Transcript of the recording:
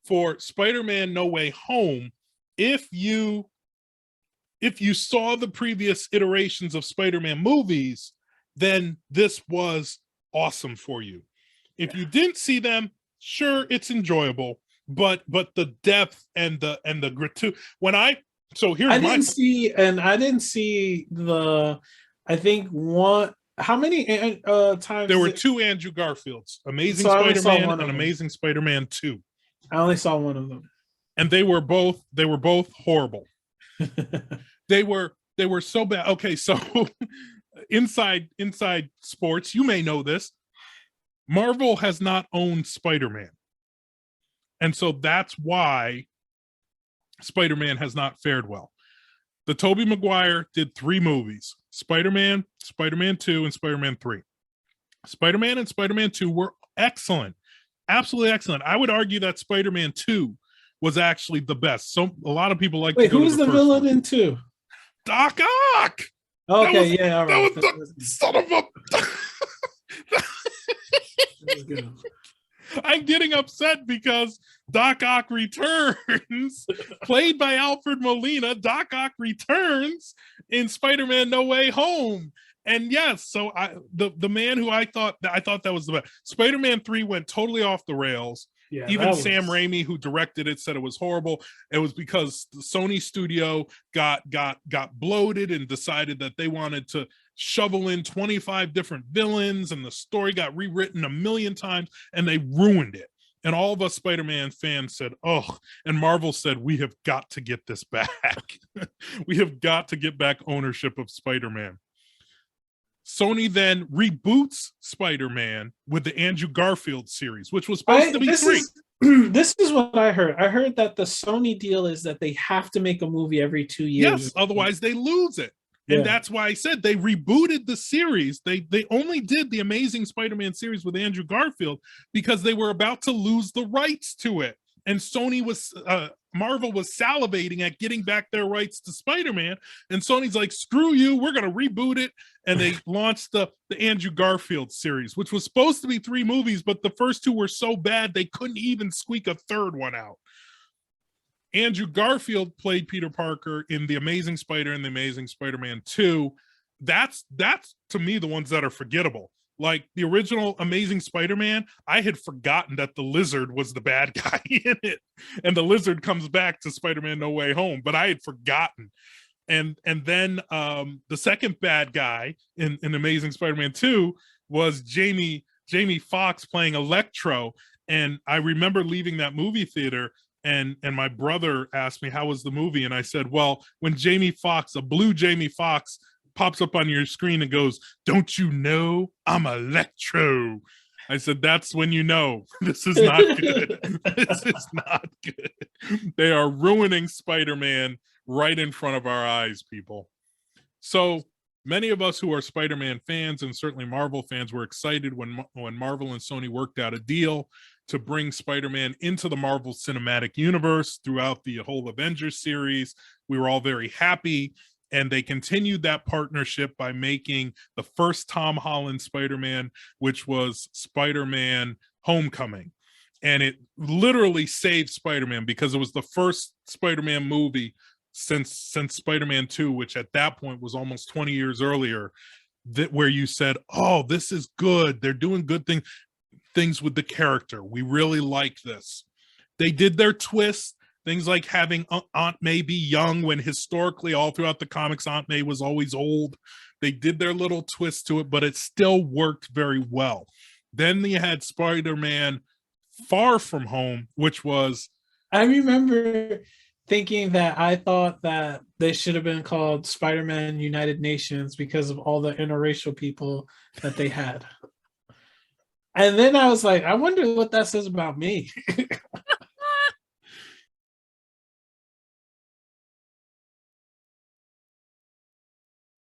for Spider-Man No Way Home, if you saw the previous iterations of Spider-Man movies, then this was awesome for you. If you didn't see them, sure, it's enjoyable, but the depth and the gratuity. I didn't see the. I think one. How many times? There were two Andrew Garfields: Amazing So Spider-Man and Amazing Spider-Man 2. I only saw one of them, and they were both horrible. They were so bad. Okay, so inside sports, you may know this. Marvel has not owned Spider-Man. And so that's why Spider-Man has not fared well. The Tobey Maguire did 3 movies: Spider-Man, Spider-Man 2, and Spider-Man 3. Spider-Man and Spider-Man 2 were excellent. Absolutely excellent. I would argue that Spider-Man 2 was actually the best. So a lot of people like Wait, to go who's to the villain one. in 2? Doc Ock. Okay, yeah, all right. That was the son of a... I'm getting upset because Doc Ock returns, played by Alfred Molina. Doc Ock returns in Spider-Man No Way Home. And yes, so the man who I thought that was the best. Spider-Man 3 went totally off the rails. Yeah, even Sam Raimi, who directed it, said it was horrible. It was because the Sony studio got bloated and decided that they wanted to shovel in 25 different villains, and the story got rewritten a million times, and they ruined it. And all of us Spider-Man fans said, oh, and Marvel said, we have got to get this back. We have got to get back ownership of Spider-Man. Sony then reboots Spider-Man with the Andrew Garfield series, which was supposed to be 3. This is what I heard. I heard that the Sony deal is that they have to make a movie every 2 years. Yes, otherwise they lose it. And that's why I said they rebooted the series. They only did the Amazing Spider-Man series with Andrew Garfield because they were about to lose the rights to it. And Marvel was salivating at getting back their rights to Spider-Man. And Sony's like, screw you, we're going to reboot it. And they launched the Andrew Garfield series, which was supposed to be 3 movies, but the first 2 were so bad they couldn't even squeak a third one out. Andrew Garfield played Peter Parker in The Amazing Spider and The Amazing Spider-Man 2. That's to me the ones that are forgettable. Like the original Amazing Spider-Man, I had forgotten that the Lizard was the bad guy in it. And the Lizard comes back to Spider-Man No Way Home, but I had forgotten. And then the second bad guy in Amazing Spider-Man 2 was Jamie Foxx playing Electro. And I remember leaving that movie theater, and my brother asked me, how was the movie? And I said, well, when a blue Jamie Foxx pops up on your screen and goes, don't you know I'm Electro? I said, that's when you know this is not good. This is not good. They are ruining Spider-Man right in front of our eyes, people. So many of us who are Spider-Man fans, and certainly Marvel fans, were excited when Marvel and Sony worked out a deal to bring Spider-Man into the Marvel Cinematic Universe throughout the whole Avengers series. We were all very happy. And they continued that partnership by making the first Tom Holland Spider-Man, which was Spider-Man Homecoming. And it literally saved Spider-Man because it was the first Spider-Man movie since Spider-Man 2, which at that point was almost 20 years earlier, where you said, oh, this is good. They're doing good things with the character. We really like this. They did their twist. Things like having Aunt May be young when historically all throughout the comics, Aunt May was always old. They did their little twist to it, but it still worked very well. Then they had Spider-Man Far From Home, which was... I remember thinking that I thought that they should have been called Spider-Man United Nations because of all the interracial people that they had. And then I was like, I wonder what that says about me.